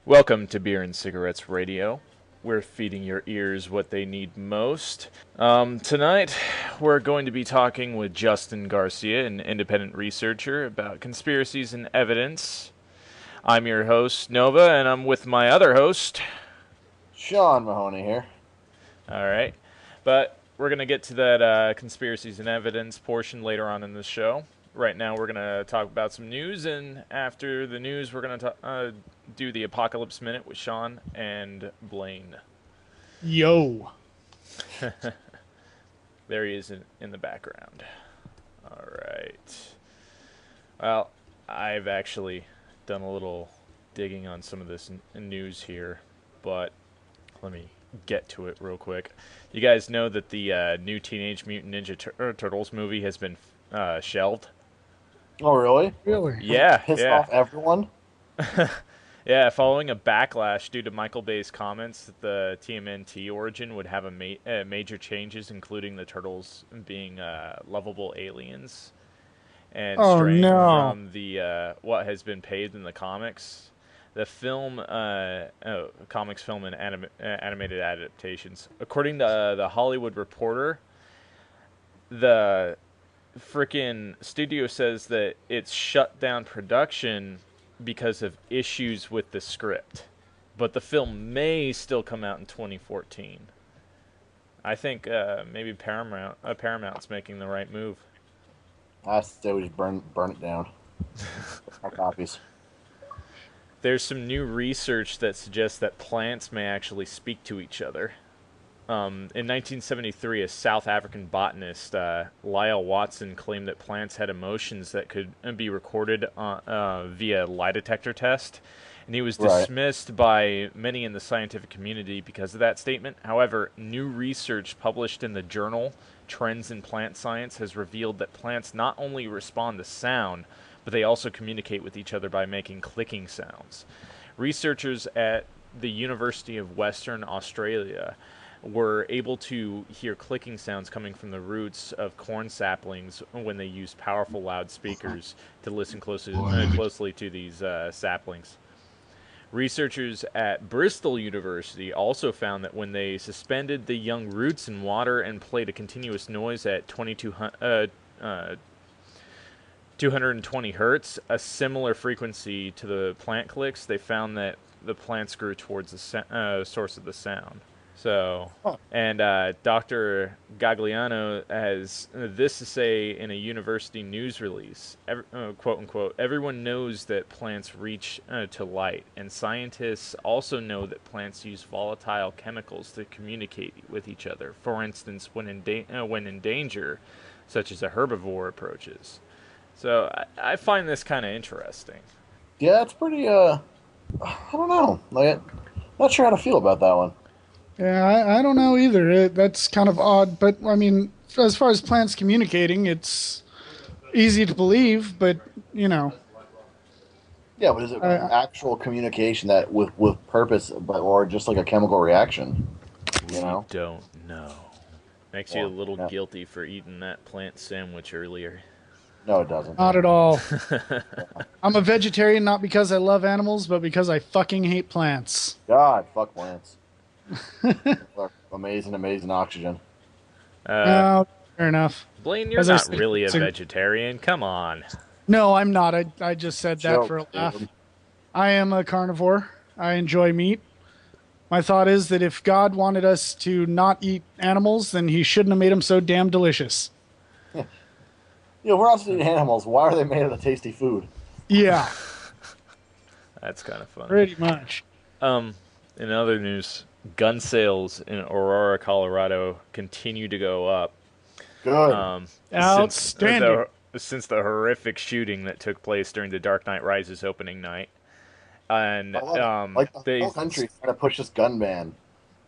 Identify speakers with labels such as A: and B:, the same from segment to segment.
A: Welcome to Beer and Cigarettes Radio. We're feeding your ears what they need most. Tonight, we're going to be talking with Justin Garcia, an independent researcher, about conspiracies and evidence. I'm your host, Nova, and I'm with my other host.
B: Sean Mahoney here.
A: All right. But we're going to get to that conspiracies and evidence portion later on in the show. Right now, we're going to talk about some news, and after the news, we're going to do the Apocalypse Minute with Sean and Blaine.
C: Yo.
A: There he is in the background. All right. Well, I've actually done a little digging on some of this news here, but let me get to it real quick. You guys know that the new Teenage Mutant Ninja Turtles movie has been shelved?
B: Oh, really?
C: Really?
A: Yeah,
B: Pissed
A: yeah.
B: off everyone?
A: Yeah, following a backlash due to Michael Bay's comments that the TMNT origin would have major changes, including the turtles being lovable aliens and
C: Oh,
A: straying
C: no.
A: from the what has been paved in the comics. The film, comics, film, and animated adaptations. According to the Hollywood Reporter, the frickin' studio says that it's shut down production because of issues with the script, but the film may still come out in 2014. I think maybe Paramount's making the right move.
B: I say we just burn it down. Our copies.
A: There's some new research that suggests that plants may actually speak to each other. In 1973, a South African botanist, Lyle Watson, claimed that plants had emotions that could be recorded via lie detector test, and he was dismissed by many in the scientific community because of that statement. However, new research published in the journal Trends in Plant Science has revealed that plants not only respond to sound, but they also communicate with each other by making clicking sounds. Researchers at the University of Western Australia were able to hear clicking sounds coming from the roots of corn saplings when they used powerful loudspeakers to listen closely to these saplings. Researchers at Bristol University also found that when they suspended the young roots in water and played a continuous noise at 220 hertz, a similar frequency to the plant clicks, they found that the plants grew towards the source of the sound. So, and Dr. Gagliano has this to say in a university news release, quote unquote, everyone knows that plants reach to light, and scientists also know that plants use volatile chemicals to communicate with each other. For instance, when in danger, such as a herbivore approaches. So, I find this kind of interesting.
B: Yeah, it's pretty, I don't know. Like, not sure how to feel about that one.
C: Yeah, I don't know either. That's kind of odd. But, I mean, as far as plants communicating, it's easy to believe, but, you know.
B: Yeah, but is it actual communication that with purpose, or just like a chemical reaction? You know?
A: We don't know. Makes you a little guilty for eating that plant sandwich earlier.
B: No, it doesn't.
C: Not at all. I'm a vegetarian not because I love animals, but because I fucking hate plants.
B: God, fuck plants. amazing oxygen.
C: No, fair enough.
A: Blaine, you're not really a vegetarian. Come on.
C: No, I'm not. I just said that for a laugh. I am a carnivore. I enjoy meat. My thought is that if God wanted us to not eat animals, then he shouldn't have made them so damn delicious.
B: Yeah, we're also eating animals. Why are they made of the tasty food?
C: Yeah.
A: That's kind of funny.
C: Pretty much.
A: In other news, gun sales in Aurora, Colorado continue to go up.
B: Good.
C: Outstanding.
A: Since the horrific shooting that took place during the Dark Knight Rises opening night. And
B: like the whole country trying to push this gun ban.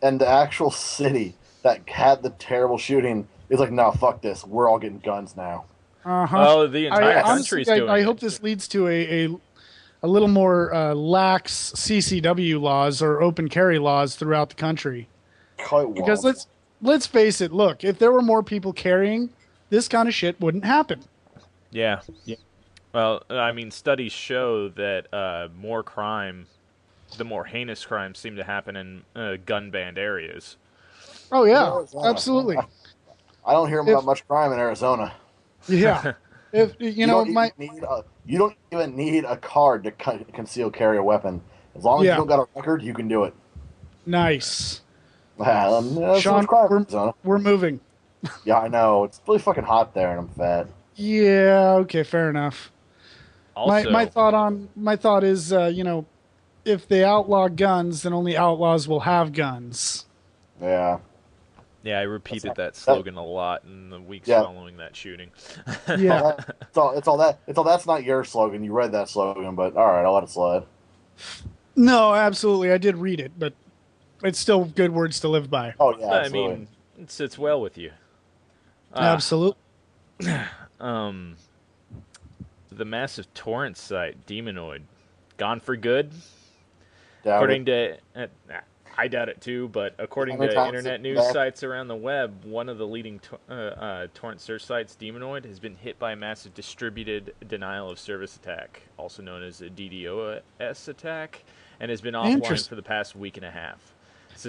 B: And the actual city that had the terrible shooting is like, no, fuck this. We're all getting guns now.
A: Oh, the entire country's doing it.
C: I hope this leads to a little more lax CCW laws or open carry laws throughout the country. Because let's face it, look, if there were more people carrying, this kind of shit wouldn't happen.
A: Yeah. Well, I mean, studies show that more crime the more heinous crimes seem to happen in gun-banned areas.
C: Oh yeah, absolutely.
B: I don't hear about much crime in Arizona.
C: Yeah, if
B: you don't even need a card to conceal carry a weapon. As long as you don't got a record, you can do it.
C: Nice.
B: Sean,
C: we're moving.
B: Yeah, I know. It's really fucking hot there, and I'm fat.
C: Yeah. Okay. Fair enough.
A: Also,
C: my thought is, if they outlaw guns, then only outlaws will have guns.
B: Yeah.
A: Yeah, I repeated that slogan a lot in the weeks following that shooting.
C: Yeah.
B: It's all that. That's not your slogan. You read that slogan, but all right, I'll let it slide.
C: No, absolutely. I did read it, but it's still good words to live by.
B: Oh yeah, absolutely.
A: I mean, it sits well with you.
C: Absolutely.
A: The massive torrent site, Demonoid, gone for good?
B: According
A: to... I doubt it too, but according to internet news sites around the web, one of the leading torrent search sites, Demonoid, has been hit by a massive distributed denial of service attack, also known as a DDoS attack, and has been offline for the past week and a half.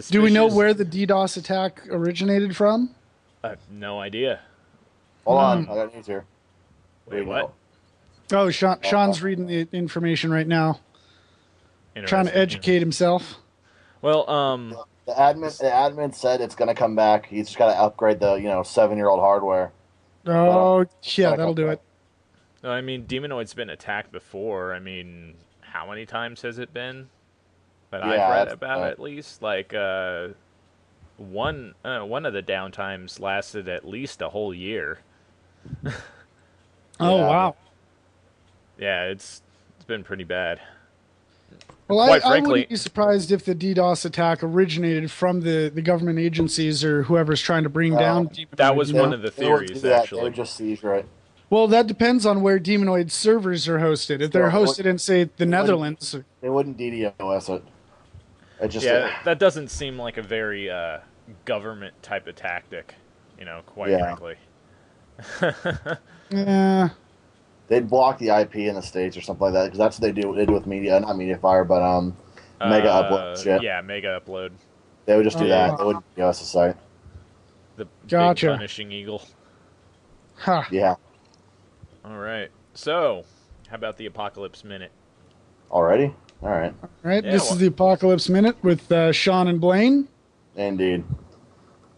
C: Do we know where the DDoS attack originated from?
A: No idea.
B: Hold on, I got news here.
A: Wait, what?
C: Oh, Sean's reading the information right now. Trying to educate himself.
A: Well,
B: the admin said it's going to come back. He's just got to upgrade the 7-year-old hardware.
C: Oh, yeah, that'll do it.
A: I mean, Demonoid's been attacked before. I mean, how many times has it been that I've read about? At least like one of the downtimes lasted at least a whole year.
C: Oh wow.
A: Yeah, it's been pretty bad.
C: Well, I wouldn't be surprised if the DDoS attack originated from the government agencies or whoever's trying to bring down Demonoid.
A: That was one of the theories, actually.
B: They would just seize, right?
C: Well, that depends on where Demonoid servers are hosted. If they're hosted in, say, the Netherlands...
B: They wouldn't DDoS it.
A: That doesn't seem like a very government type of tactic, quite frankly.
C: Yeah.
B: They'd block the IP in the States or something like that, because that's what they do with media, not MediaFire, but Mega Upload shit.
A: Yeah, Mega Upload.
B: They would just do that. They wouldn't DDoS the site.
A: The big punishing eagle.
C: Huh.
B: Yeah.
A: All right. So, how about the Apocalypse Minute?
B: Already? All right.
C: All right. Yeah, this is the Apocalypse Minute with Sean and Blaine.
B: Indeed.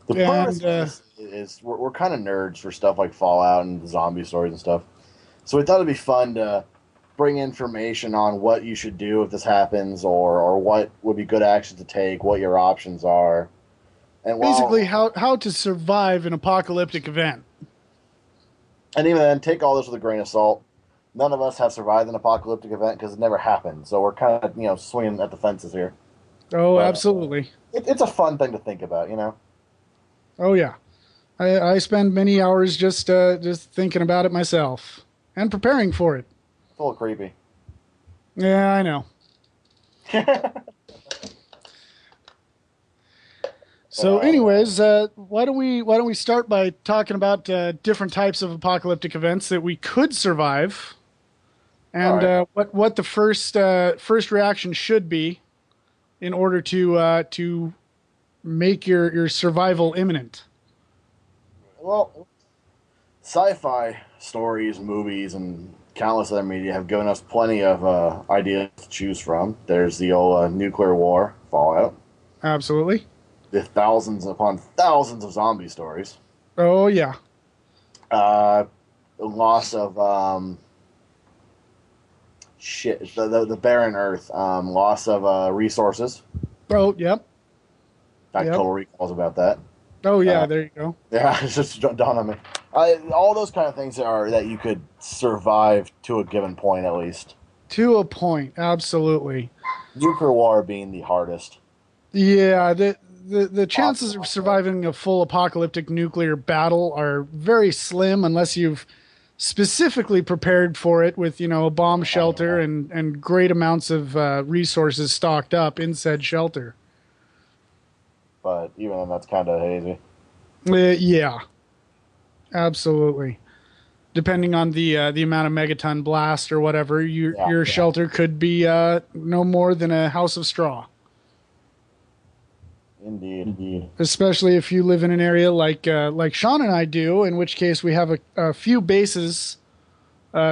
B: The purpose is we're kind of nerds for stuff like Fallout and zombie stories and stuff. So we thought it'd be fun to bring information on what you should do if this happens, or what would be good action to take, what your options are, and
C: basically how to survive an apocalyptic event.
B: And even then, take all this with a grain of salt. None of us have survived an apocalyptic event because it never happened. So we're kind of swinging at the fences here.
C: Oh, but, absolutely.
B: It's a fun thing to think about,
C: Oh yeah, I spend many hours just thinking about it myself. And preparing for it.
B: It's a little creepy.
C: Yeah, I know. So, anyways, why don't we start by talking about different types of apocalyptic events that we could survive, and what the first reaction should be in order to make your survival imminent.
B: Well, sci-fi stories, movies, and countless other media have given us plenty of ideas to choose from. There's the old nuclear war, Fallout.
C: Absolutely.
B: The thousands upon thousands of zombie stories.
C: Oh, yeah.
B: The loss of the barren Earth. Loss of resources.
C: Oh, yep.
B: Total Recall's about that.
C: Oh, yeah, there you go.
B: Yeah, it's just dawned on me. All those kind of things that you could survive to a given point, at least.
C: To a point, absolutely.
B: Nuclear war being the hardest.
C: Yeah, the chances of surviving a full apocalyptic nuclear battle are very slim unless you've specifically prepared for it with, a bomb shelter and great amounts of resources stocked up in said shelter.
B: But even then, that's kind of hazy.
C: Yeah, absolutely. depending on the amount of megaton blast or whatever, your shelter could be no more than a house of straw.
B: Indeed.
C: Especially if you live in an area like Sean and I do, in which case we have a few bases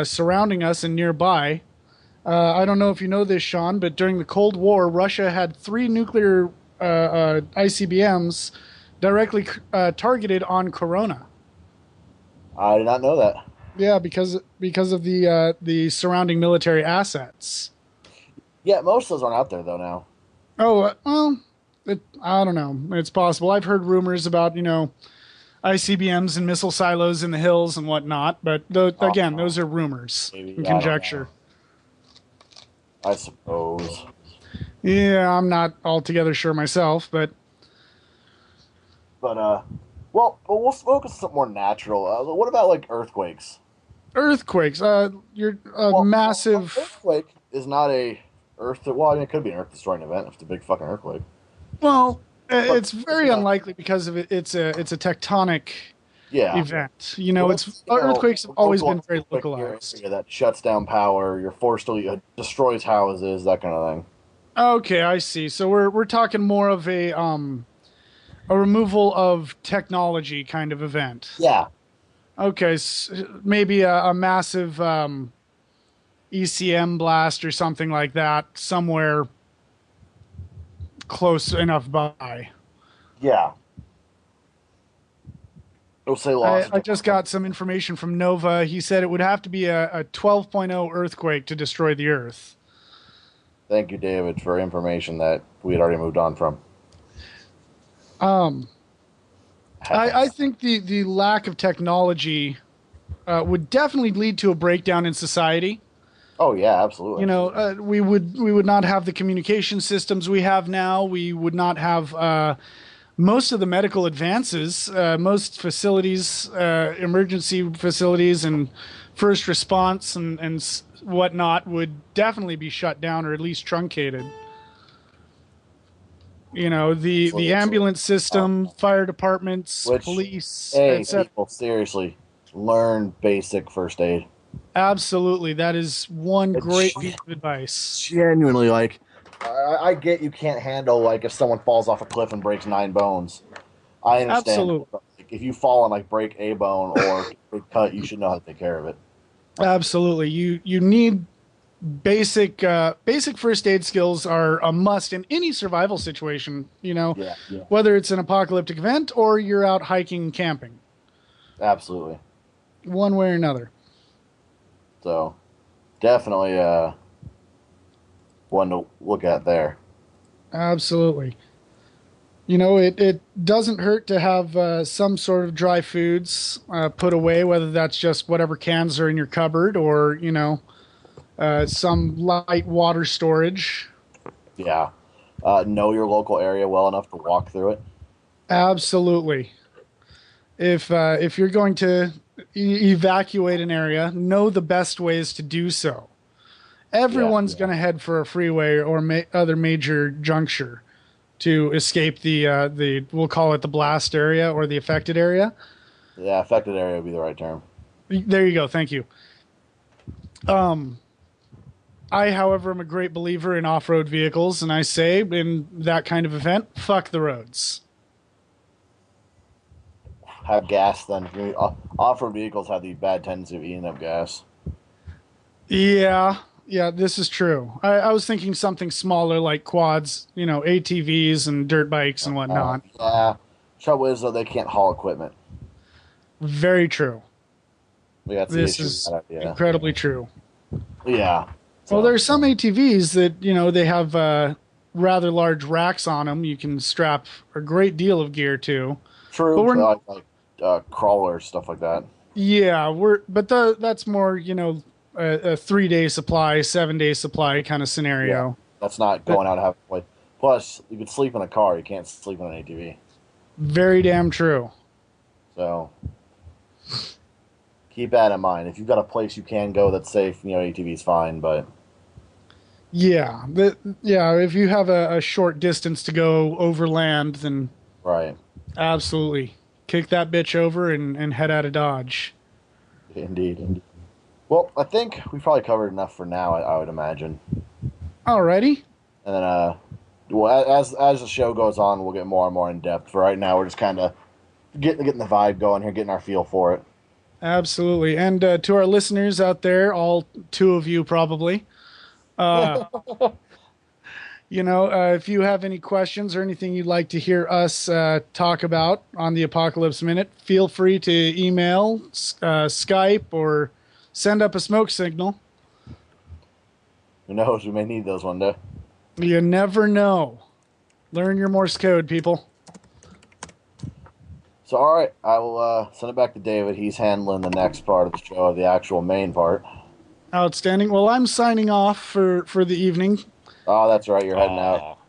C: surrounding us and nearby. I don't know if you know this, Sean, but during the Cold War, Russia had 3 nuclear ICBMs directly targeted on Corona.
B: I did not know that.
C: Yeah, because of the surrounding military assets.
B: Yeah, most of those aren't out there though now.
C: Oh well, I don't know. It's possible. I've heard rumors about ICBMs and missile silos in the hills and whatnot, but again, those are rumors and conjecture.
B: I suppose.
C: Yeah, I'm not altogether sure myself, but
B: well, we'll focus on something more natural. What about like earthquakes?
C: Earthquakes. Massive
B: earthquake is not a earth. Well, I mean, it could be an earth-destroying event if it's a big fucking earthquake.
C: Well, it's very unlikely because of it. It's a tectonic event. Earthquakes have always been very localized.
B: That shuts down power. You're forced to destroys houses, that kind of thing.
C: Okay, I see. So we're talking more of a removal of technology kind of event.
B: Yeah.
C: Okay, so maybe a massive ECM blast or something like that somewhere close enough by.
B: Yeah.
C: I just got some information from Nova. He said it would have to be a 12.0 earthquake to destroy the Earth.
B: Thank you, David, for information that we had already moved on from.
C: I think the lack of technology would definitely lead to a breakdown in society.
B: Oh yeah, absolutely.
C: We would not have the communication systems we have now. We would not have most of the medical advances. Most facilities, emergency facilities, and first response and whatnot would definitely be shut down or at least truncated. The ambulance system, fire departments, police, etc.
B: People, seriously, learn basic first aid.
C: Absolutely. That is one great piece of advice.
B: Genuinely, I get you can't handle, if someone falls off a cliff and breaks 9 bones. I understand.
C: Absolutely.
B: If you fall and, break a bone or get cut, you should know how to take care of it.
C: Absolutely. You need basic first aid skills are a must in any survival situation, whether it's an apocalyptic event or you're out hiking and camping.
B: Absolutely.
C: One way or another.
B: So, definitely one to look at there.
C: Absolutely. It doesn't hurt to have some sort of dry foods put away, whether that's just whatever cans are in your cupboard or, some light water storage.
B: Yeah. Know your local area well enough to walk through it.
C: Absolutely. If you're going to evacuate an area, know the best ways to do so. Everyone's going to head for a freeway or other major juncture to escape the we'll call it the blast area or the affected area.
B: Yeah, affected area would be the right term.
C: There you go. Thank you. I, however, am a great believer in off-road vehicles, and I say in that kind of event, fuck the roads.
B: Have gas then. Off-road vehicles have the bad tendency of eating up gas.
C: Yeah, this is true. I was thinking something smaller like quads, ATVs and dirt bikes and whatnot.
B: Yeah. Trouble is, though, they can't haul equipment.
C: Very true.
B: This
C: is incredibly true.
B: Yeah. So.
C: Well, there's some ATVs that, they have rather large racks on them. You can strap a great deal of gear to.
B: True. But like crawlers, stuff like that.
C: Yeah, that's more, a 3-day supply, 7-day supply kind of scenario.
B: Yeah, that's not going out halfway. Plus, you could sleep in a car. You can't sleep in an ATV.
C: Very damn true.
B: So, keep that in mind. If you've got a place you can go that's safe, ATV's fine, but...
C: Yeah, if you have a short distance to go overland, then...
B: Right.
C: Absolutely. Kick that bitch over and head out of Dodge.
B: Indeed. Well, I think we probably covered enough for now. I would imagine.
C: Alrighty.
B: And then, well, as the show goes on, we'll get more and more in depth. For right now, we're just kind of getting the vibe going here, getting our feel for it.
C: Absolutely. And to our listeners out there, all two of you probably, if you have any questions or anything you'd like to hear us talk about on the Apocalypse Minute, feel free to email, Skype, or send up a smoke signal.
B: Who knows? We may need those one day.
C: You never know. Learn your Morse code, people.
B: So, all right, I will send it back to David. He's handling the next part of the show, the actual main part.
C: Outstanding. Well, I'm signing off for the evening.
B: Oh, that's right. You're heading out.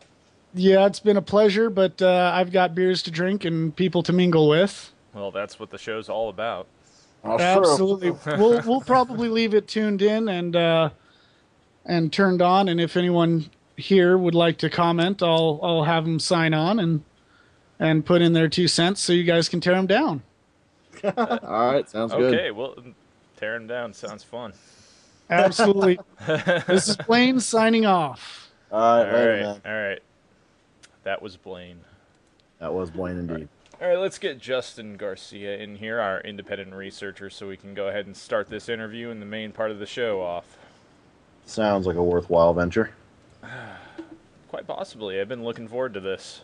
C: Yeah, it's been a pleasure, but I've got beers to drink and people to mingle with.
A: Well, that's what the show's all about.
C: Absolutely. We'll probably leave it tuned in and turned on. And if anyone here would like to comment, I'll have them sign on and put in their 2 cents so you guys can tear them down.
B: All right, sounds good.
A: Okay, well, tear them down sounds fun.
C: Absolutely. This is Blaine signing off.
B: All right.
A: That was Blaine.
B: That was Blaine indeed.
A: All right, let's get Justin Garcia in here, our independent researcher, so we can go ahead and start this interview and the main part of the show off.
B: Sounds like a worthwhile venture.
A: Quite possibly. I've been looking forward to this.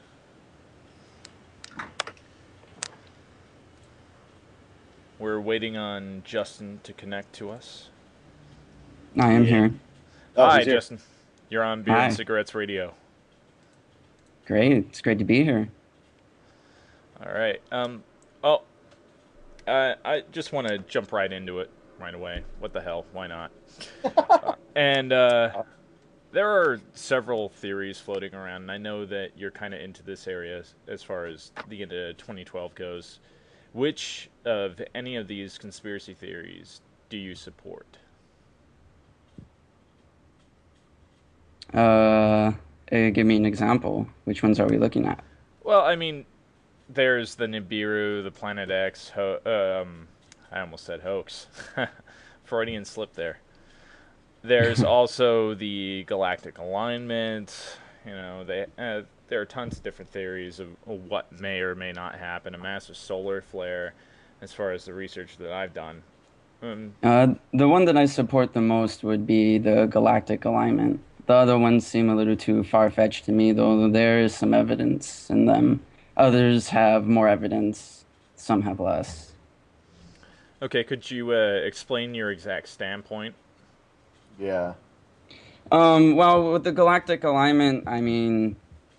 A: We're waiting on Justin to connect to us.
D: I am here.
A: Hi, Justin. You're on Beer and Cigarettes Radio.
D: Great. It's great to be here.
A: All right. I just want to jump right into it right away. What the hell? Why not? There are several theories floating around, and I know that you're kind of into this area as far as the end of 2012 goes. Which of any of these conspiracy theories do you support?
D: Give me an example. Which ones are we looking at?
A: Well, I mean, there's the Nibiru, the Planet X, I almost said hoax. Freudian slip there. There's also the galactic alignment. You know, there are tons of different theories of what may or may not happen. A massive solar flare, as far as the research that I've done.
D: The one that I support the most would be the galactic alignment. The other ones seem a little too far-fetched to me, though there is some evidence in them. Others have more evidence, some have less.
A: Okay, could you explain your exact standpoint?
B: Yeah.
D: Well, with the galactic alignment, I mean,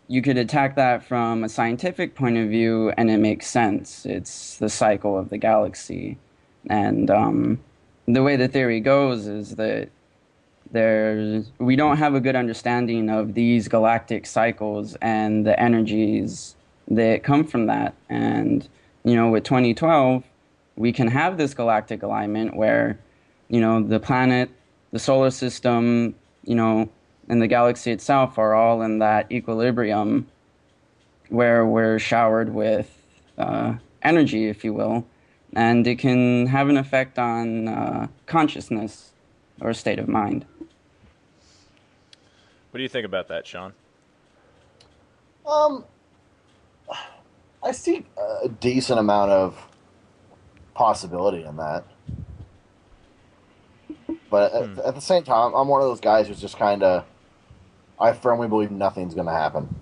D: you could attack that from a scientific point of view, and it makes sense. It's the cycle of the galaxy. And the way the theory goes is that we don't have a good understanding of these galactic cycles and the energies that come from that. And, with 2012, we can have this galactic alignment where, the planet, the solar system, and the galaxy itself are all in that equilibrium where we're showered with energy, if you will, and it can have an effect on consciousness or state of mind.
A: What do you think about that, Sean?
B: I see a decent amount of possibility in that. But at the same time, I'm one of those guys who's just kind of, I firmly believe nothing's going to happen.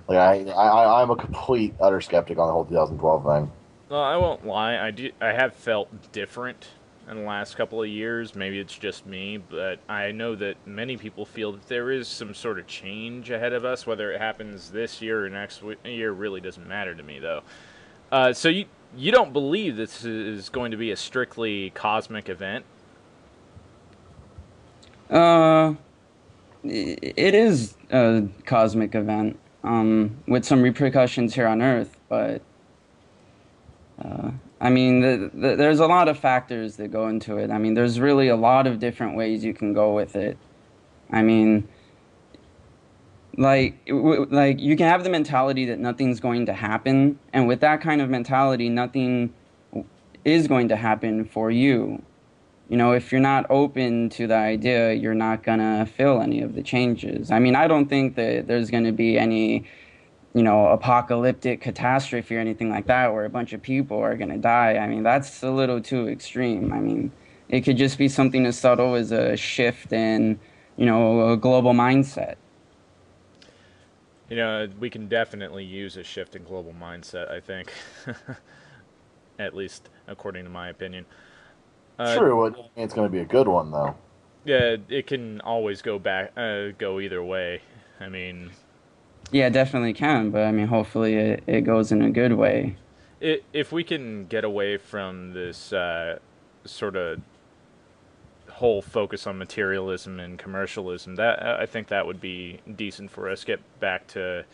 B: Like I'm a complete utter skeptic on the whole 2012 thing.
A: Well, I won't lie. I have felt different in the last couple of years. Maybe it's just me, but I know that many people feel that there is some sort of change ahead of us. Whether it happens this year or next year really doesn't matter to me, though. So you don't believe this is going to be a strictly cosmic event?
D: It is a cosmic event, with some repercussions here on Earth, but I mean, there's a lot of factors that go into it. I mean, there's really a lot of different ways you can go with it. I mean, like you can have the mentality that nothing's going to happen, and with that kind of mentality, nothing is going to happen for you. You know, if you're not open to the idea, you're not going to feel any of the changes. I mean, I don't think that there's going to be any, you know, apocalyptic catastrophe or anything like that where a bunch of people are going to die. I mean, that's a little too extreme. I mean, it could just be something as subtle as a shift in, you know, a global mindset.
A: You know, we can definitely use a shift in global mindset, I think. At least according to my opinion.
B: True, it's going to be a good one, though.
A: Yeah, it can always go either way. I mean...
D: Yeah, it definitely can, but I mean, hopefully it goes in a good way.
A: If we can get away from this sort of whole focus on materialism and commercialism, that I think that would be decent for us. Get back to,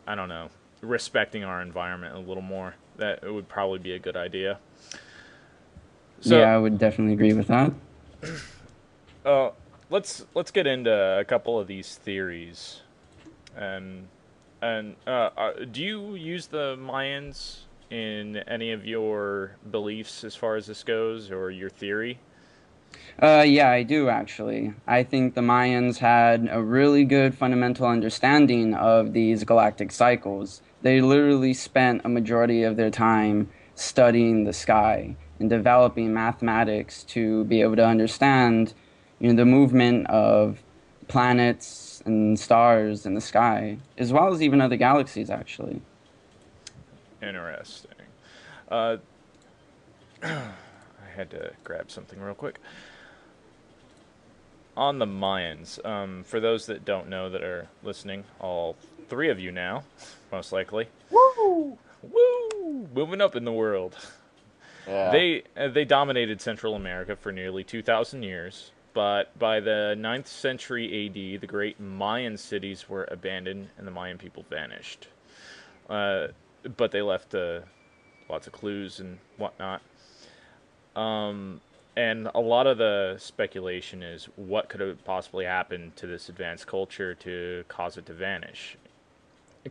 A: I don't know, respecting our environment a little more. That would probably be a good idea.
D: So, yeah, I would definitely agree with that.
A: Let's get into a couple of these theories. And do you use the Mayans in any of your beliefs as far as this goes, or your theory?
D: Yeah, I do actually. I think the Mayans had a really good fundamental understanding of these galactic cycles. They literally spent a majority of their time studying the sky and developing mathematics to be able to understand, you know, the movement of planets and stars in the sky, as well as even other galaxies, actually.
A: Interesting. I had to grab something real quick. On the Mayans, for those that don't know that are listening, all three of you now, most likely.
B: Woo!
A: Woo! Moving up in the world.
B: Yeah.
A: They dominated Central America for nearly 2,000 years, but by the 9th century AD, the great Mayan cities were abandoned and the Mayan people vanished. But they left lots of clues and whatnot. And a lot of the speculation is what could have possibly happened to this advanced culture to cause it to vanish.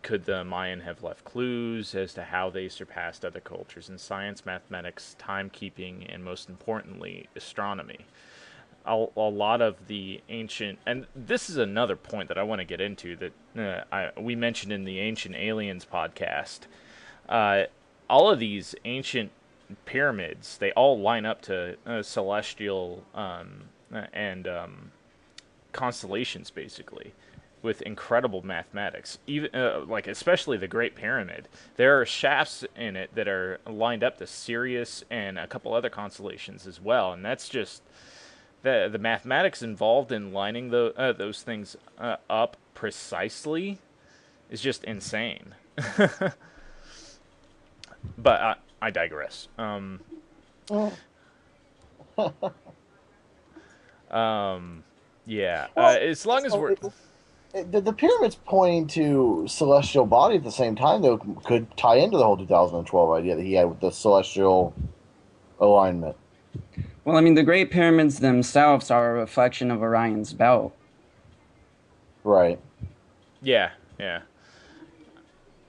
A: Could the Mayan have left clues as to how they surpassed other cultures in science, mathematics, timekeeping, and most importantly, astronomy? A lot of the ancient, and this is another point that I want to get into that we mentioned in the Ancient Aliens podcast. All of these ancient pyramids, they all line up to celestial and constellations, basically, with incredible mathematics. Even like especially the Great Pyramid, there are shafts in it that are lined up to Sirius and a couple other constellations as well, and that's just the mathematics involved in lining those things up precisely is just insane. But I digress. Yeah. Well, as long as we're
B: the pyramids pointing to celestial body at the same time, though, could tie into the whole 2012 idea that he had with the celestial alignment.
D: Well, I mean, the Great Pyramids themselves are a reflection of Orion's belt.
B: Right.
A: Yeah, yeah.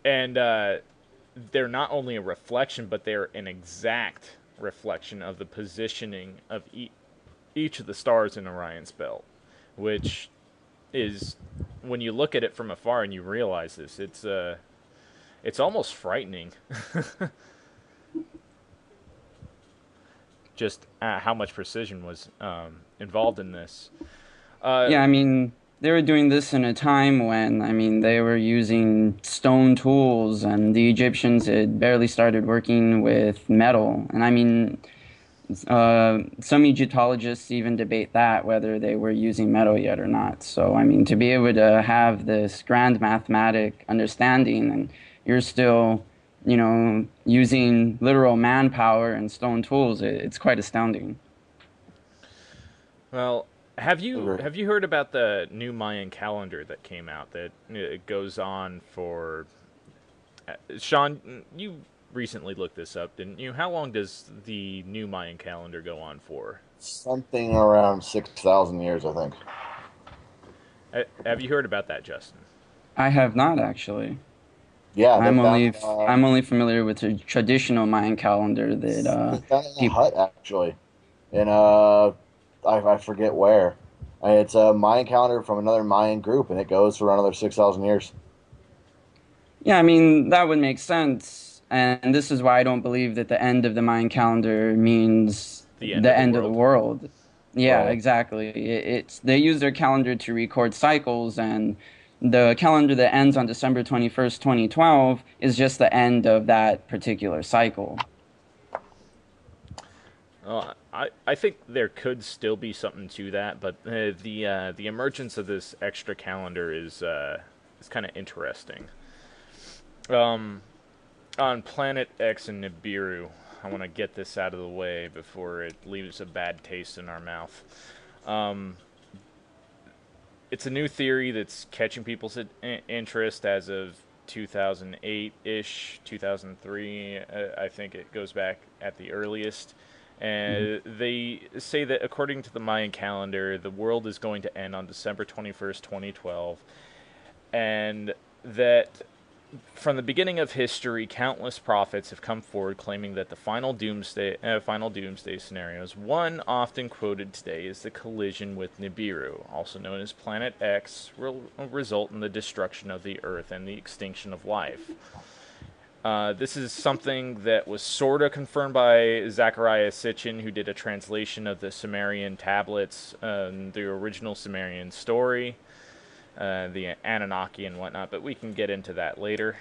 A: And they're not only a reflection, but they're an exact reflection of the positioning of each of the stars in Orion's belt, which is, when you look at it from afar and you realize this, it's almost frightening. Just how much precision was involved in this.
D: Yeah, I mean, they were doing this in a time when, I mean, they were using stone tools, and the Egyptians had barely started working with metal. And I mean, some Egyptologists even debate that, whether they were using metal yet or not. So, I mean, to be able to have this grand mathematic understanding, and you're still, you know, using literal manpower and stone tools, it's quite astounding.
A: Well, have you heard about the new Mayan calendar that came out that it goes on for Sean, you recently looked this up, didn't you? How long does the new Mayan calendar go on for?
B: Something around 6,000 years, I think.
A: Have you heard about that, Justin?
D: I have not, actually.
B: Yeah, they
D: I'm only familiar with the traditional Mayan calendar that
B: they found in a
D: people.
B: hut actually, in I forget where. It's a Mayan calendar from another Mayan group, and it goes for another 6,000 years.
D: Yeah, I mean that would make sense, and this is why I don't believe that the end of the Mayan calendar means
A: The end
D: the
A: of the
D: end of the
A: world.
D: world. Yeah,
B: Right.
D: exactly. It's they use their calendar to record cycles, and the calendar that ends on December 21st, 2012, is just the end of that particular cycle.
A: I think there could still be something to that, but the emergence of this extra calendar is kind of interesting. Um, on Planet X and Nibiru, I want to get this out of the way before it leaves a bad taste in our mouth. Um, it's a new theory that's catching people's interest as of 2008-ish, 2003. I think it goes back at the earliest.
D: Mhm.
A: And they say that according to the Mayan calendar, the world is going to end on December 21st, 2012, and that from the beginning of history, countless prophets have come forward claiming that the final doomsday scenarios. One often quoted today is the collision with Nibiru, also known as Planet X, will result in the destruction of the Earth and the extinction of life. This is something that was sort of confirmed by Zechariah Sitchin, who did a translation of the Sumerian tablets, the original Sumerian story, the Anunnaki and whatnot, but we can get into that later.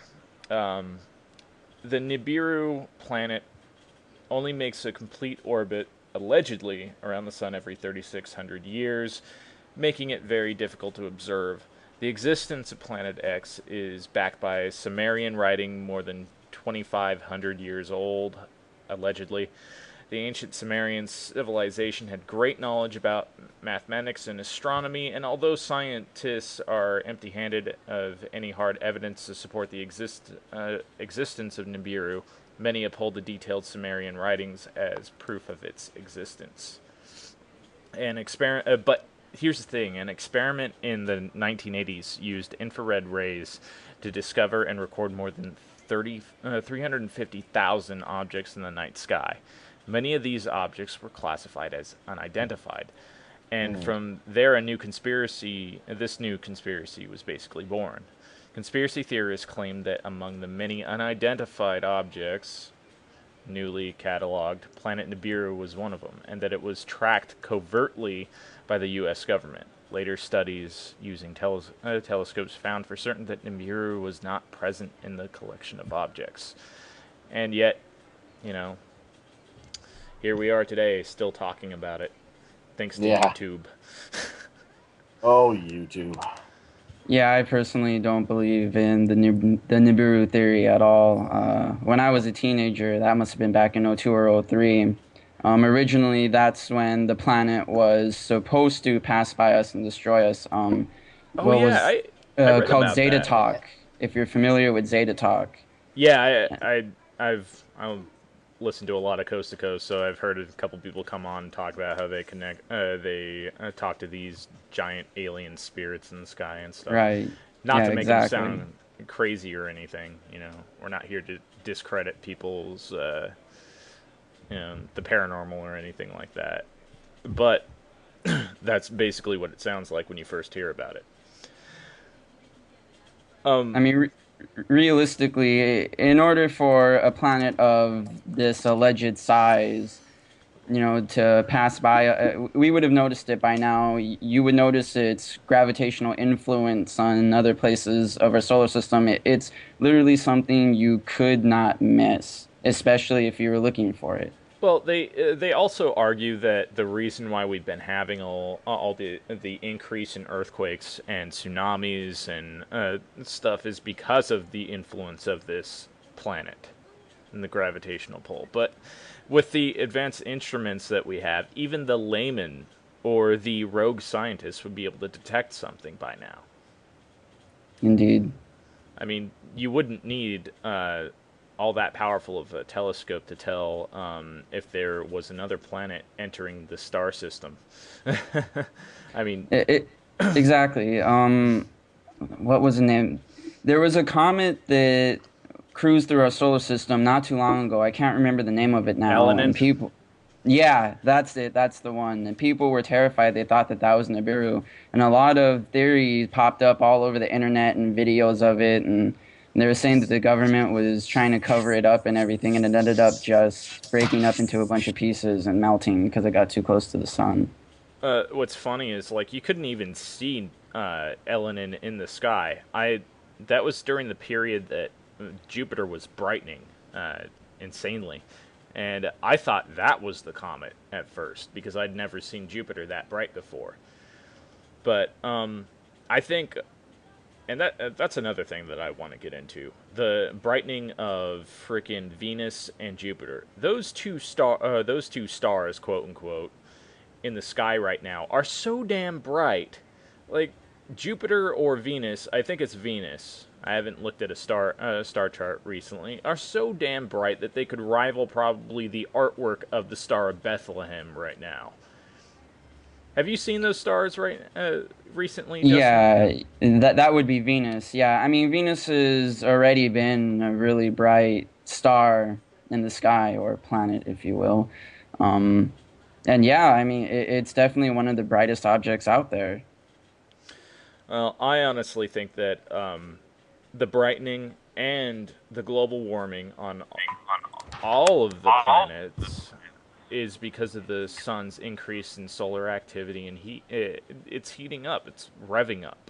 A: Um, the Nibiru planet only makes a complete orbit, allegedly, around the sun every 3,600 years, making it very difficult to observe. The existence of Planet X is backed by Sumerian writing more than 2,500 years old, allegedly. The ancient Sumerian civilization had great knowledge about mathematics and astronomy, and although scientists are empty handed of any hard evidence to support the existence of Nibiru, many uphold the detailed Sumerian writings as proof of its existence. But here's the thing: an experiment in the 1980s used infrared rays to discover and record more than 350,000 objects in the night sky. Many of these objects were classified as unidentified, and
B: Mm.
A: from there, this new conspiracy was basically born. Conspiracy theorists claim that among the many unidentified objects newly cataloged, Planet Nibiru was one of them, and that it was tracked covertly by the U.S. government. Later studies using telescopes found for certain that Nibiru was not present in the collection of objects. And yet, you know, here we are today, still talking about it, thanks to
B: Yeah.
A: YouTube.
B: Oh, YouTube.
D: Yeah, I personally don't believe in the Nibiru theory at all. When I was a teenager, that must have been back in '02 or '03. Originally, that's when the planet was supposed to pass by us and destroy us.
A: Oh
D: What
A: yeah,
D: was
A: I read
D: called
A: about
D: Zeta
A: that.
D: Talk, if you're familiar with Zeta Talk.
A: Yeah, I've listened to a lot of Coast to Coast, so I've heard a couple people come on and talk about how they talk to these giant alien spirits in the sky and stuff.
D: Right.
A: Not
D: Yeah,
A: to make them
D: exactly.
A: sound crazy or anything, we're not here to discredit people's the paranormal or anything like that. But that's basically what it sounds like when you first hear about it.
D: I mean, realistically, in order for a planet of this alleged size, to pass by, we would have noticed it by now. You would notice its gravitational influence on other places of our solar system. It's literally something you could not miss, especially if you were looking for it.
A: Well, they also argue that the reason why we've been having all the increase in earthquakes and tsunamis and stuff is because of the influence of this planet and the gravitational pull. But with the advanced instruments that we have, even the layman or the rogue scientist would be able to detect something by now.
D: Indeed.
A: I mean, you wouldn't need all that powerful of a telescope to tell if there was another planet entering the star system. I mean,
D: Exactly. What was the name? There was a comet that cruised through our solar system not too long ago. I can't remember the name of it now.
A: Elenin?
D: And people, yeah, that's it. That's the one. And people were terrified. They thought that that was Nibiru. And a lot of theories popped up all over the internet and videos of it. And they were saying that the government was trying to cover it up and everything. And it ended up just breaking up into a bunch of pieces and melting because it got too close to the sun.
A: What's funny is, like, you couldn't even see Elenin in the sky. That was during the period that Jupiter was brightening insanely. And I thought that was the comet at first, because I'd never seen Jupiter that bright before. But I think, and that's another thing that I want to get into, the brightening of frickin' Venus and Jupiter. Those two stars, quote unquote, in the sky right now are so damn bright. Like, Jupiter or Venus, I think it's Venus, I haven't looked at a star chart recently, are so damn bright that they could rival probably the artwork of the Star of Bethlehem right now. Have you seen those stars recently, Justin?
D: Yeah, that would be Venus. Yeah, I mean, Venus has already been a really bright star in the sky, or planet, if you will. And yeah, I mean, it's definitely one of the brightest objects out there.
A: Well, I honestly think that the brightening and the global warming on all of the planets is because of the sun's increase in solar activity and heat. It's heating up. It's revving up.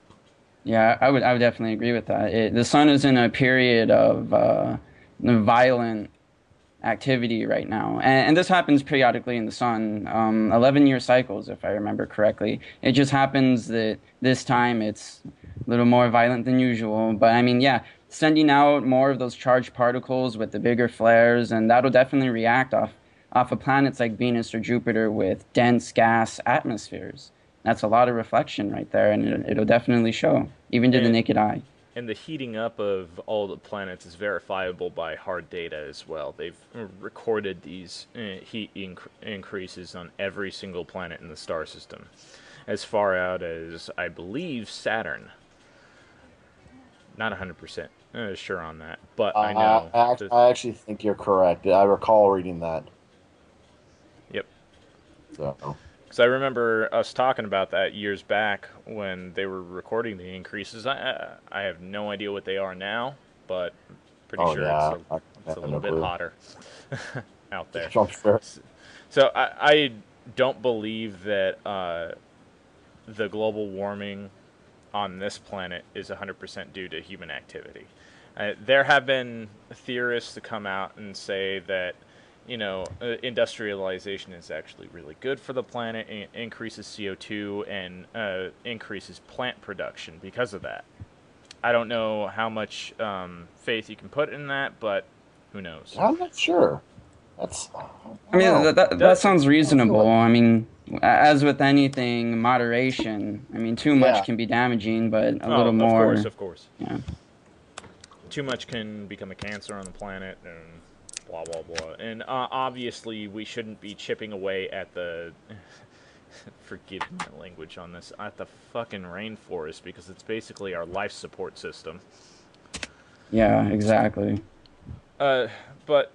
D: Yeah, I would definitely agree with that. The sun is in a period of violent activity right now, and this happens periodically in the sun. 11-year cycles, if I remember correctly. It just happens that this time it's a little more violent than usual. But I mean, yeah, sending out more of those charged particles with the bigger flares, and that'll definitely react off of planets like Venus or Jupiter with dense gas atmospheres. That's a lot of reflection right there, and it'll definitely show, even to the naked eye.
A: And the heating up of all the planets is verifiable by hard data as well. They've recorded these heat increases on every single planet in the star system, as far out as, I believe, Saturn. Not 100% sure on that, but I know.
B: I actually think you're correct. I recall reading that.
A: Yep.
B: So.
A: Because I remember us talking about that years back when they were recording the increases. I have no idea what they are now, but pretty sure it's a little bit hotter out there.
B: Sure.
A: So I don't believe that the global warming on this planet is 100% due to human activity. There have been theorists to come out and say that, you know, industrialization is actually really good for the planet. It increases CO2 and increases plant production because of that. I don't know how much faith you can put in that, but who knows?
B: I'm not sure.
D: I mean, that sounds reasonable. I mean, as with anything, moderation. I mean, too much can be damaging, but a little more.
A: Of course.
D: Yeah.
A: Too much can become a cancer on the planet, and blah, blah, blah. And obviously, we shouldn't be chipping away at the, forgive my language on this, at the fucking rainforest, because it's basically our life support system.
D: Yeah, exactly.
A: But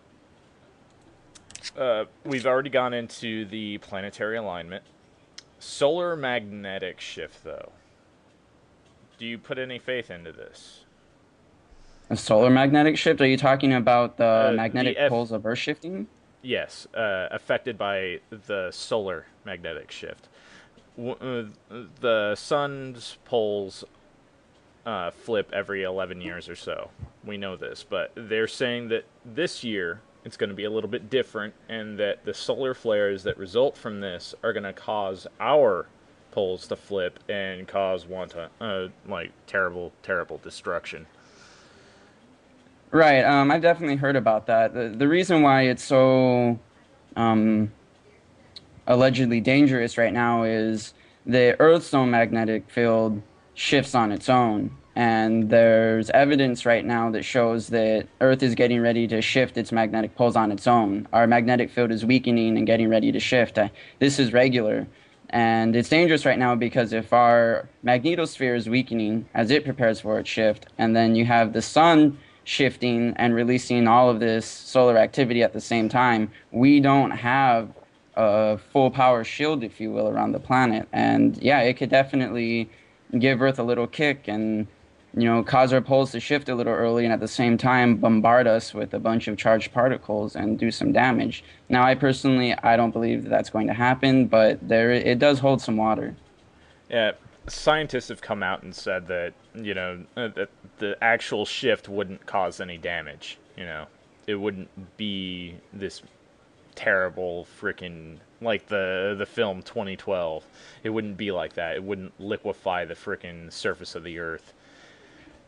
A: we've already gone into the planetary alignment. Solar magnetic shift, though. Do you put any faith into this?
D: A solar magnetic shift? Are you talking about the magnetic poles of Earth shifting?
A: Yes, affected by the solar magnetic shift. The sun's poles flip every 11 years or so. We know this, but they're saying that this year it's going to be a little bit different, and that the solar flares that result from this are going to cause our poles to flip and cause like terrible, terrible destruction.
D: Right, I've definitely heard about that. The reason why it's so allegedly dangerous right now is the Earth's own magnetic field shifts on its own. And there's evidence right now that shows that Earth is getting ready to shift its magnetic poles on its own. Our magnetic field is weakening and getting ready to shift. This is regular. And it's dangerous right now because if our magnetosphere is weakening as it prepares for its shift, and then you have the sun shifting and releasing all of this solar activity at the same time, we don't have a full power shield, if you will, around the planet. And yeah, it could definitely give Earth a little kick and cause our poles to shift a little early and at the same time bombard us with a bunch of charged particles and do some damage. Now, I don't believe that that's going to happen, but it does hold some water.
A: Yeah, scientists have come out and said that, that the actual shift wouldn't cause any damage, It wouldn't be this terrible freaking, like the film 2012. It wouldn't be like that. It wouldn't liquefy the freaking surface of the Earth.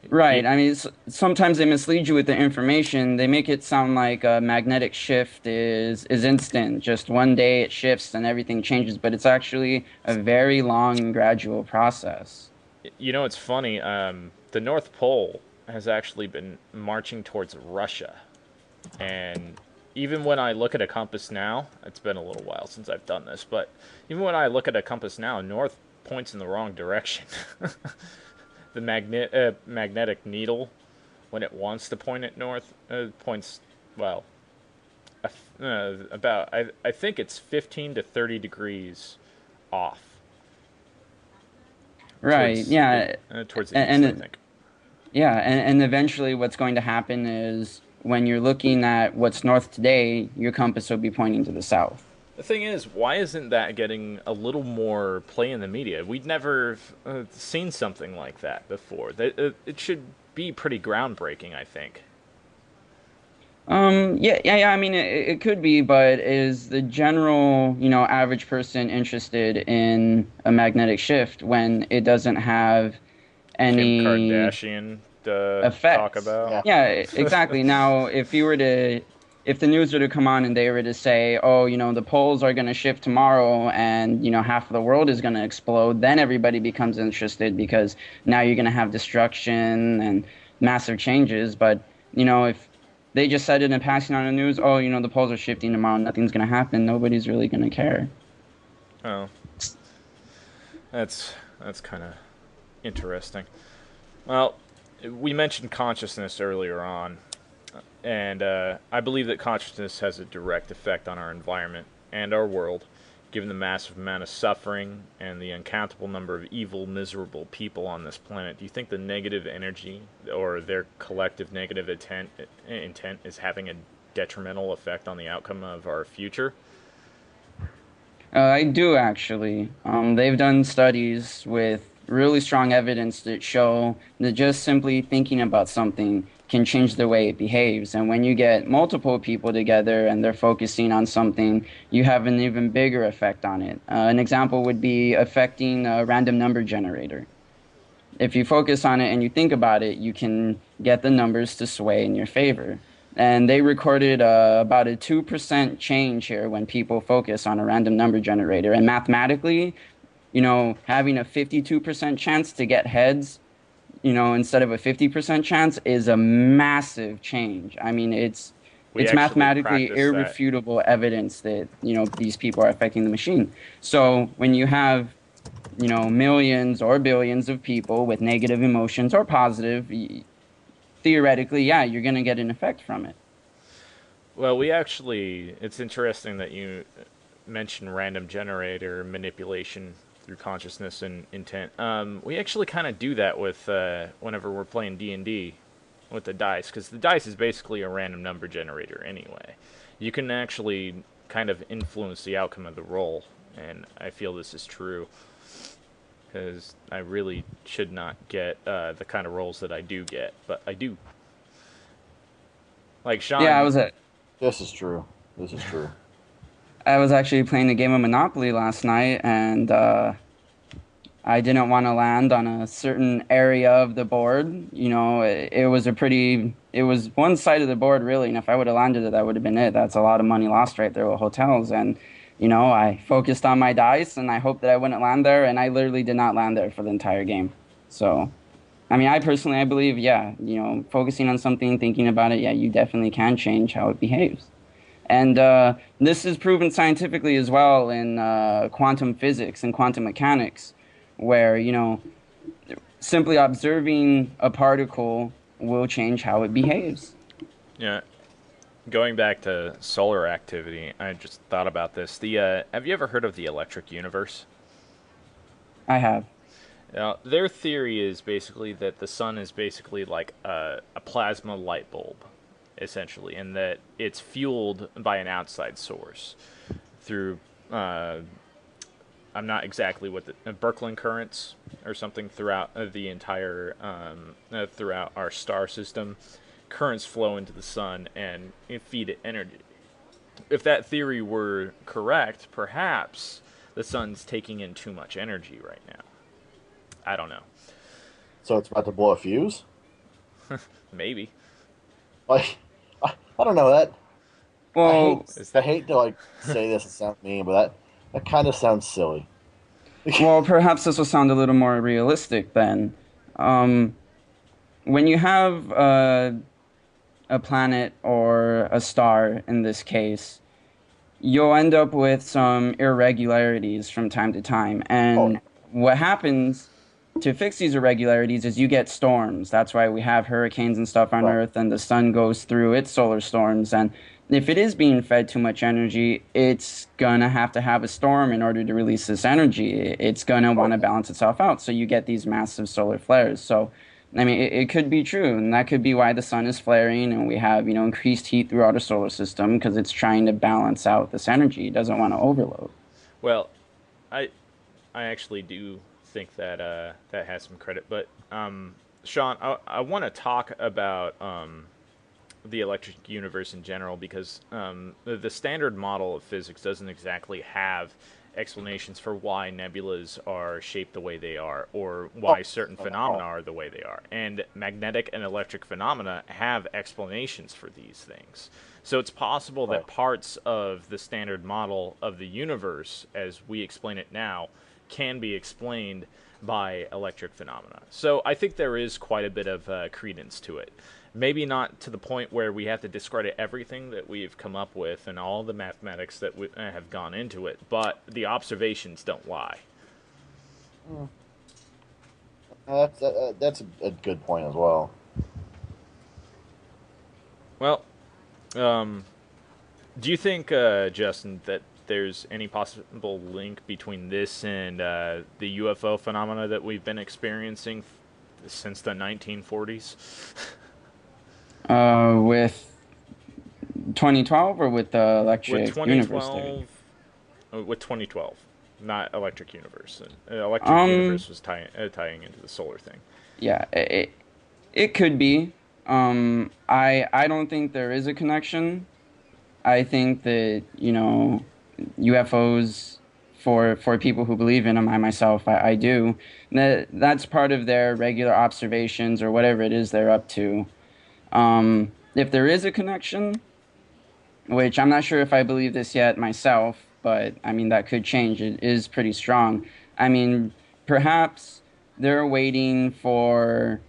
D: Right. I mean, sometimes they mislead you with the information. They make it sound like a magnetic shift is instant. Just one day it shifts and everything changes, but it's actually a very long, gradual process.
A: It's funny. The North Pole has actually been marching towards Russia. And even when I look at a compass now, it's been a little while since I've done this, but even when I look at a compass now, north points in the wrong direction. The magnetic needle, when it wants to point at north, points, well, about, I think it's 15 to 30 degrees off.
D: Right,
A: towards the east, I think.
D: Yeah, and eventually what's going to happen is when you're looking at what's north today, your compass will be pointing to the south.
A: The thing is, why isn't that getting a little more play in the media? We'd never seen something like that before. It should be pretty groundbreaking, I think.
D: Yeah. I mean, it could be, but is the general, average person interested in a magnetic shift when it doesn't have any
A: Kim Kardashian
D: effects?
A: Talk about?
D: Yeah, exactly. Now, if the news were to come on and they were to say, oh, the poles are going to shift tomorrow and, half of the world is going to explode, then everybody becomes interested because now you're going to have destruction and massive changes. But, if they just said it in passing on the news, oh, the poles are shifting tomorrow, nothing's going to happen, nobody's really going to care.
A: Oh. That's kind of interesting. Well, we mentioned consciousness earlier on. And I believe that consciousness has a direct effect on our environment and our world, given the massive amount of suffering and the uncountable number of evil, miserable people on this planet. Do you think the negative energy or their collective negative intent is having a detrimental effect on the outcome of our future?
D: I do, actually. They've done studies with really strong evidence that show that just simply thinking about something can change the way it behaves. And when you get multiple people together and they're focusing on something, you have an even bigger effect on it. An example would be affecting a random number generator. If you focus on it and you think about it, you can get the numbers to sway in your favor. And they recorded about a 2% change here when people focus on a random number generator. And mathematically, having a 52% chance to get heads, instead of a 50% chance is a massive change. I mean, it's mathematically irrefutable evidence that, these people are affecting the machine. So when you have, millions or billions of people with negative emotions or positive, theoretically, yeah, you're going to get an effect from it.
A: Well, it's interesting that you mentioned random generator manipulation through consciousness and intent. We actually kind of do that with whenever we're playing D&D with the dice, because the dice is basically a random number generator anyway. You can actually kind of influence the outcome of the roll, and I feel this is true, because I really should not get the kind of rolls that I do get, but I do. Like Sean.
D: Yeah,
B: This is true.
D: I was actually playing a game of Monopoly last night, and I didn't want to land on a certain area of the board. It was one side of the board, really, and if I would have landed it, that would have been it. That's a lot of money lost right there with hotels, and, I focused on my dice, and I hoped that I wouldn't land there, and I literally did not land there for the entire game. So, I mean, I believe, yeah, focusing on something, thinking about it, yeah, you definitely can change how it behaves. And this is proven scientifically as well in quantum physics and quantum mechanics, where, simply observing a particle will change how it behaves.
A: Yeah. Going back to solar activity, I just thought about this. Have you ever heard of the electric universe?
D: I have.
A: Now, their theory is basically that the sun is basically like a plasma light bulb, essentially, and that it's fueled by an outside source through, I'm not exactly what the Birkeland currents or something throughout the entire, throughout our star system. Currents flow into the sun and feed it energy. If that theory were correct, perhaps the sun's taking in too much energy right now. I don't know.
B: So it's about to blow a fuse?
A: Maybe.
B: Like, I don't know that.
D: Well,
B: I hate to like say this and sound mean, but that kind of sounds silly.
D: well, perhaps this will sound a little more realistic then. When you have a planet or a star in this case, you'll end up with some irregularities from time to time. And what happens to fix these irregularities is you get storms. That's why we have hurricanes and stuff on Earth, and the sun goes through its solar storms. And if it is being fed too much energy, it's going to have a storm in order to release this energy. It's going to want to balance itself out. So you get these massive solar flares. So, I mean, it could be true, and that could be why the sun is flaring and we have, increased heat throughout our solar system, because it's trying to balance out this energy. It doesn't want to overload.
A: Well, I actually do think that that has some credit, but Sean, I want to talk about the electric universe in general, because the standard model of physics doesn't exactly have explanations for why nebulas are shaped the way they are, or why certain phenomena are the way they are. And magnetic and electric phenomena have explanations for these things. So it's possible that parts of the standard model of the universe, as we explain it now, can be explained by electric phenomena. So I think there is quite a bit of credence to it. Maybe not to the point where we have to discredit everything that we've come up with and all the mathematics that have gone into it, but the observations don't lie.
B: That's a good point as well.
A: Well, do you think, Justin, that there's any possible link between this and the UFO phenomena that we've been experiencing since the 1940s?
D: With 2012 or with the electric universe theory?
A: With 2012, not electric universe. Electric universe was tying into the solar thing.
D: Yeah, it could be. I don't think there is a connection. I think that, UFOs, for people who believe in them, I myself, I do, that's part of their regular observations or whatever it is they're up to. If there is a connection, which I'm not sure if I believe this yet myself, but I mean, that could change. It is pretty strong. I mean, perhaps they're waiting for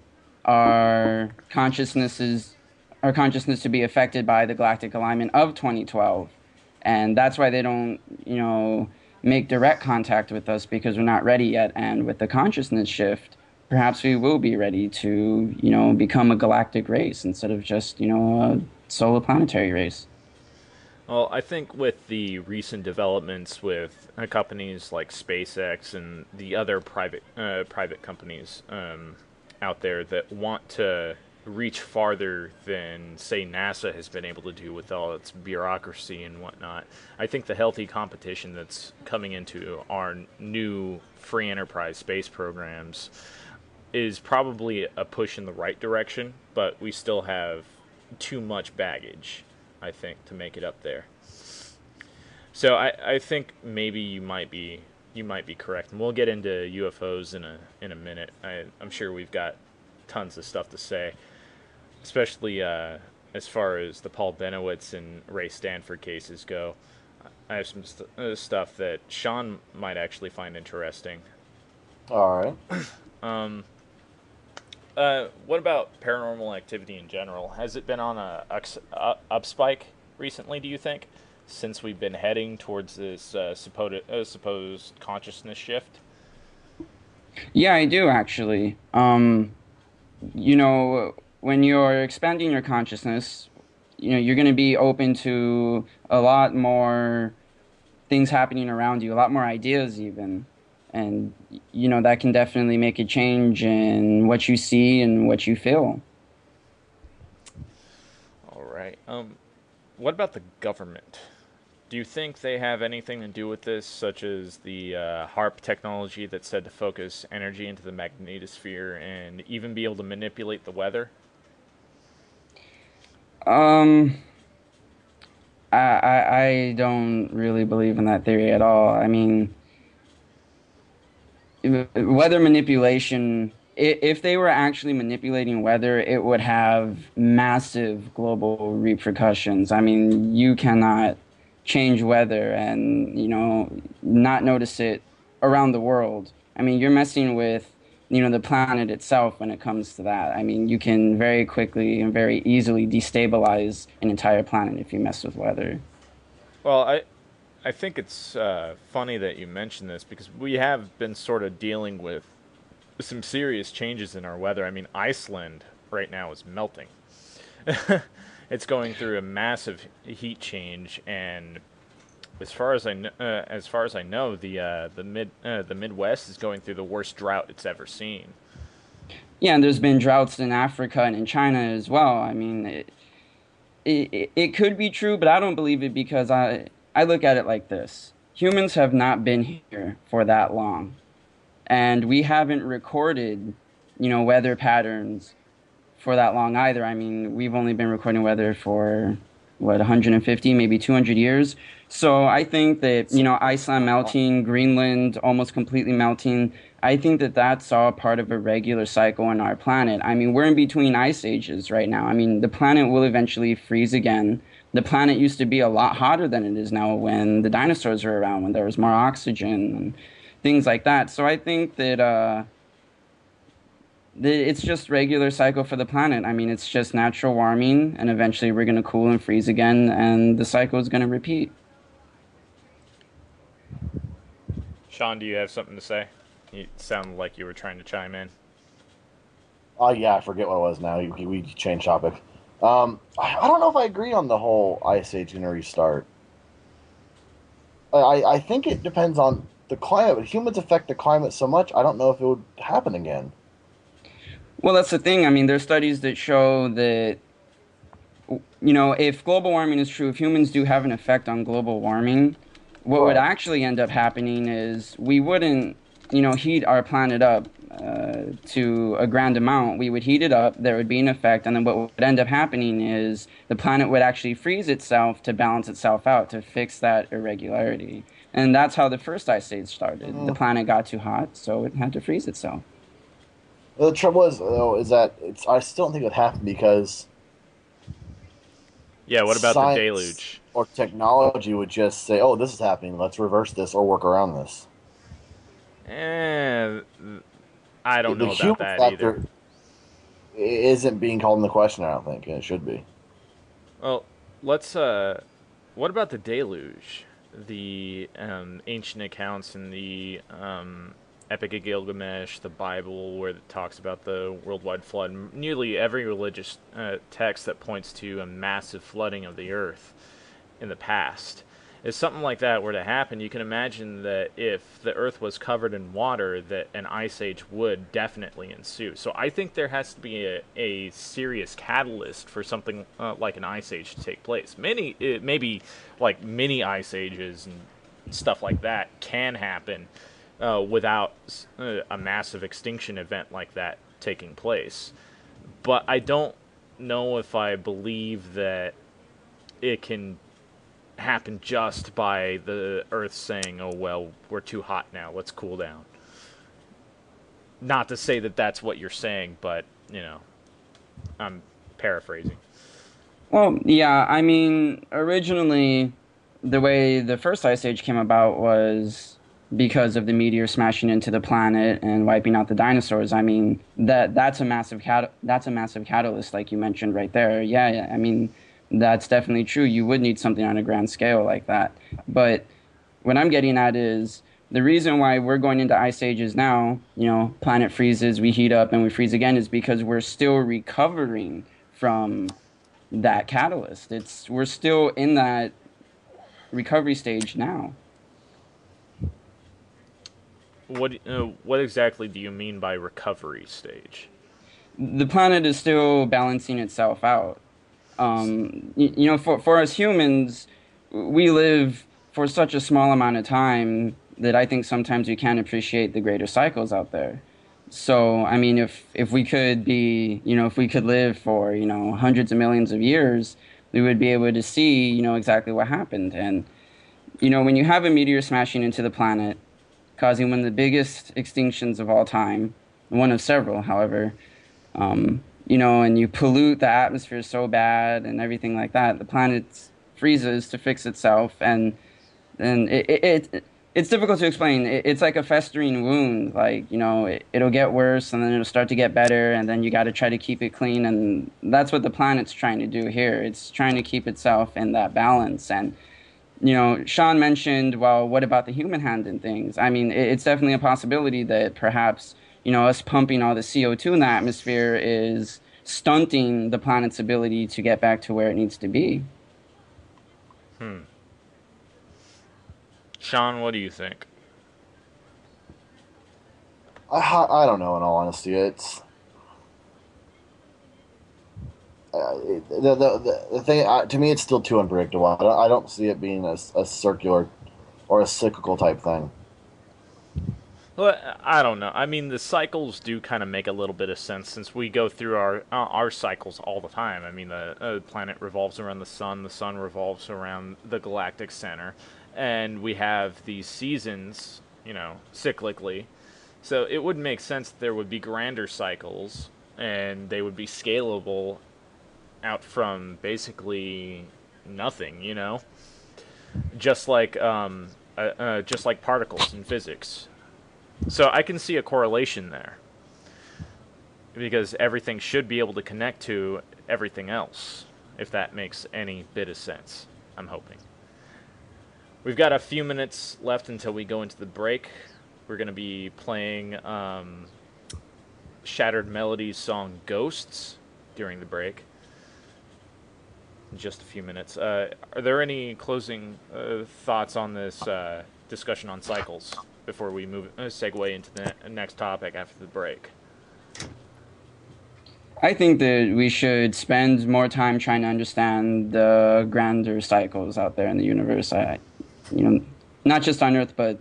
D: our consciousness to be affected by the galactic alignment of 2012. And that's why they don't, make direct contact with us, because we're not ready yet. And with the consciousness shift, perhaps we will be ready to, become a galactic race instead of just, a solar planetary race.
A: Well, I think with the recent developments with companies like SpaceX and the other private companies out there that want to reach farther than, say, NASA has been able to do with all its bureaucracy and whatnot, I think the healthy competition that's coming into our new free enterprise space programs is probably a push in the right direction, but we still have too much baggage, I think, to make it up there. So I think maybe you might be correct, and we'll get into UFOs in a minute. I'm sure we've got tons of stuff to say, especially as far as the Paul Benowitz and Ray Stanford cases go. I have some stuff that Sean might actually find interesting.
B: All
A: right. What about paranormal activity in general? Has it been on a up spike recently, do you think, since we've been heading towards this supposed consciousness shift?
D: Yeah, I do actually. When you're expanding your consciousness, you're going to be open to a lot more things happening around you, a lot more ideas even. And, that can definitely make a change in what you see and what you feel.
A: All right. What about the government? Do you think they have anything to do with this, such as the HARP technology that's said to focus energy into the magnetosphere and even be able to manipulate the weather?
D: I don't really believe in that theory at all. I mean, weather manipulation, if they were actually manipulating weather, it would have massive global repercussions. I mean, you cannot change weather and, not notice it around the world. I mean, you're messing with, the planet itself when it comes to that. I mean, you can very quickly and very easily destabilize an entire planet if you mess with weather.
A: Well, I think it's funny that you mentioned this because we have been sort of dealing with some serious changes in our weather. I mean, Iceland right now is melting. It's going through a massive heat change, and as far as I know, the Midwest is going through the worst drought it's ever seen.
D: Yeah, and there's been droughts in Africa and in China as well. I mean, it could be true, but I don't believe it because I look at it like this. Humans have not been here for that long, and we haven't recorded, weather patterns for that long either. I mean, we've only been recording weather for, 150, maybe 200 years. So I think that, Iceland melting, Greenland almost completely melting, I think that that's all part of a regular cycle on our planet. I mean, we're in between ice ages right now. I mean, the planet will eventually freeze again. The planet used to be a lot hotter than it is now when the dinosaurs were around, when there was more oxygen and things like that. So I think that it's just regular cycle for the planet. I mean, it's just natural warming, and eventually we're going to cool and freeze again, and the cycle is going to repeat.
A: Sean, do you have something to say? You sounded like you were trying to chime in.
B: Oh, yeah, I forget what it was now. We changed topic. I don't know if I agree on the whole Ice Age going to restart. I think it depends on the climate, but humans affect the climate so much, I don't know if it would happen again.
D: Well, that's the thing. I mean, there's studies that show that, if global warming is true, if humans do have an effect on global warming, what would actually end up happening is we wouldn't, heat our planet up to a grand amount. We would heat it up, there would be an effect, and then what would end up happening is the planet would actually freeze itself to balance itself out, to fix that irregularity. And that's how the first ice age started. The planet got too hot, so it had to freeze itself.
B: Well, the trouble is, though, is that I still don't think it would happen because
A: yeah, what about the deluge?
B: Or technology would just say, "Oh, this is happening. Let's reverse this or work around this."
A: I don't know about that either.
B: Isn't being called into question, I don't think, and it should be.
A: Well, let's. What about the deluge? The ancient accounts in the Epic of Gilgamesh, the Bible, where it talks about the worldwide flood. Nearly every religious text that points to a massive flooding of the earth in the past. If something like that were to happen, you can imagine that if the earth was covered in water, that an ice age would definitely ensue. So I think there has to be a serious catalyst for something like an ice age to take place. Maybe like mini ice ages and stuff like that can happen without a massive extinction event like that taking place. But I don't know if I believe that it can happen just by the Earth saying, "Oh well, we're too hot now. Let's cool down." Not to say that that's what you're saying, but I'm paraphrasing.
D: Well, yeah, I mean, originally, the way the first ice age came about was because of the meteor smashing into the planet and wiping out the dinosaurs. I mean, that's a massive catalyst, like you mentioned right there. Yeah, I mean, that's definitely true. You would need something on a grand scale like that. But what I'm getting at is the reason why we're going into ice ages now, planet freezes, we heat up and we freeze again, is because we're still recovering from that catalyst. We're still in that recovery stage now.
A: What exactly do you mean by recovery stage?
D: The planet is still balancing itself out. For us humans, we live for such a small amount of time that I think sometimes we can't appreciate the greater cycles out there. So, I mean, if we could be, if we could live for, hundreds of millions of years, we would be able to see, exactly what happened. And, when you have a meteor smashing into the planet, causing one of the biggest extinctions of all time, one of several, however, and you pollute the atmosphere so bad and everything like that, the planet freezes to fix itself, and it's difficult to explain. It's like a festering wound. Like, it'll get worse, and then it'll start to get better, and then you got to try to keep it clean, and that's what the planet's trying to do here. It's trying to keep itself in that balance. And Sean mentioned, well, what about the human hand in things? I mean, it's definitely a possibility that perhaps, us pumping all the CO2 in the atmosphere is stunting the planet's ability to get back to where it needs to be.
A: Sean, what do you think?
B: I don't know, in all honesty. It's the thing, to me, it's still too unpredictable. I don't see it being a circular or a cyclical type thing.
A: Well, I don't know. I mean, the cycles do kind of make a little bit of sense since we go through our cycles all the time. I mean, the planet revolves around the sun revolves around the galactic center, and we have these seasons, cyclically. So it would make sense that there would be grander cycles, and they would be scalable out from basically nothing, just like particles in physics. So I can see a correlation there because everything should be able to connect to everything else, if that makes any bit of sense. I'm hoping. We've got a few minutes left until we go into the break. We're going to be playing Shattered Melody's song Ghosts during the break. In just a few minutes. Are there any closing thoughts on this discussion on cycles before we segue into the next topic after the break?
D: I think that we should spend more time trying to understand the grander cycles out there in the universe. Not just on Earth, but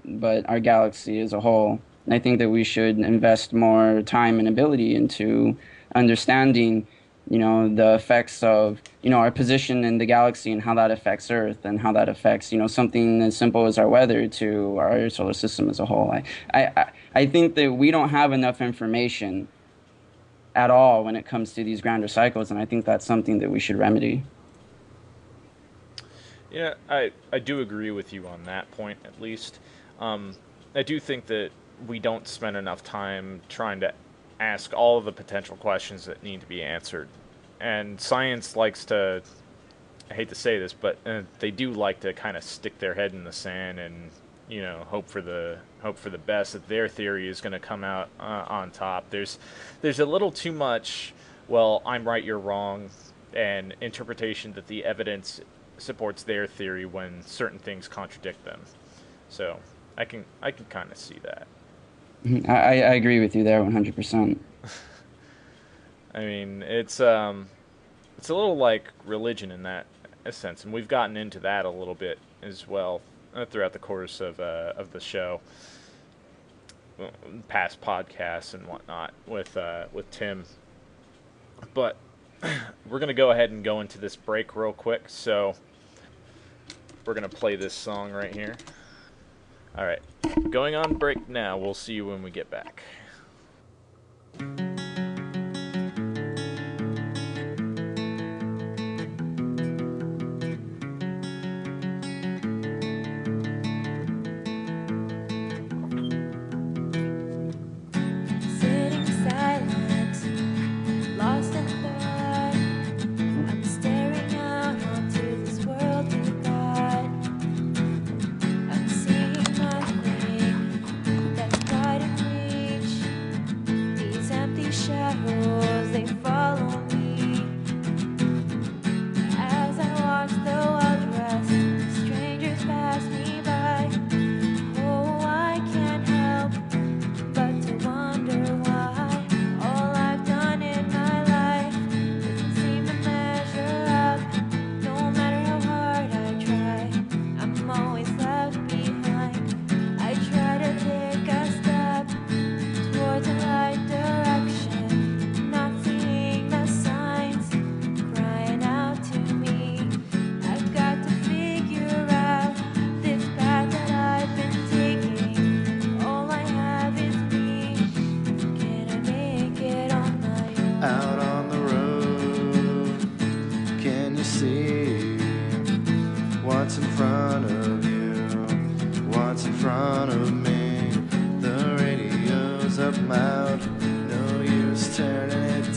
D: our galaxy as a whole. And I think that we should invest more time and ability into understanding, the effects of, our position in the galaxy and how that affects Earth and how that affects, something as simple as our weather to our solar system as a whole. I think that we don't have enough information at all when it comes to these grander cycles, and I think that's something that we should remedy.
A: Yeah, I do agree with you on that point, at least. I do think that we don't spend enough time trying to ask all of the potential questions that need to be answered. And science likes to, I hate to say this, but they do like to kind of stick their head in the sand and, hope for the best, that their theory is going to come out on top. There's a little too much, well, I'm right, you're wrong, and interpretation that the evidence supports their theory when certain things contradict them. So I can kind of see that.
D: I agree with you there 100%.
A: I mean, it's a little like religion in that sense, and we've gotten into that a little bit as well throughout the course of the show, past podcasts and whatnot with Tim. But we're gonna go ahead and go into this break real quick, so we're gonna play this song right here. All right, going on break now. We'll see you when we get back.
E: Lost in thought, I'm staring out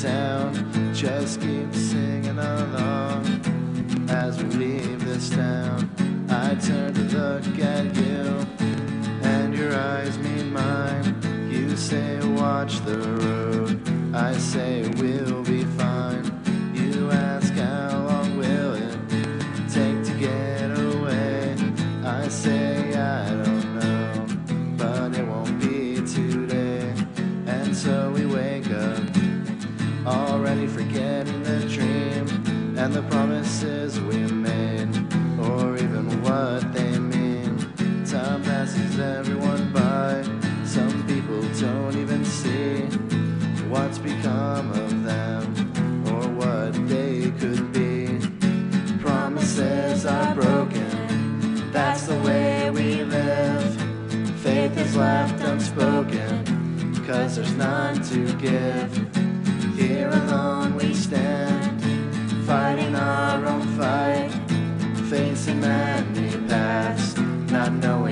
E: town. Just keep singing along as we leave this town. I turn to look at you, and your eyes meet mine. You say, watch the road. I say, we'll be fine. You ask, how long will it take to get away? I say, I don't know, but it won't be today. And so we wake up, already forgetting the dream and the promises we made, or even what they mean. Time passes everyone by. Some people don't even see what's become of them, or what they could be. Promises are broken, that's the way we live. Faith is left unspoken, 'cause there's none to give. Here alone we stand, fighting our own fight, facing many paths, not knowing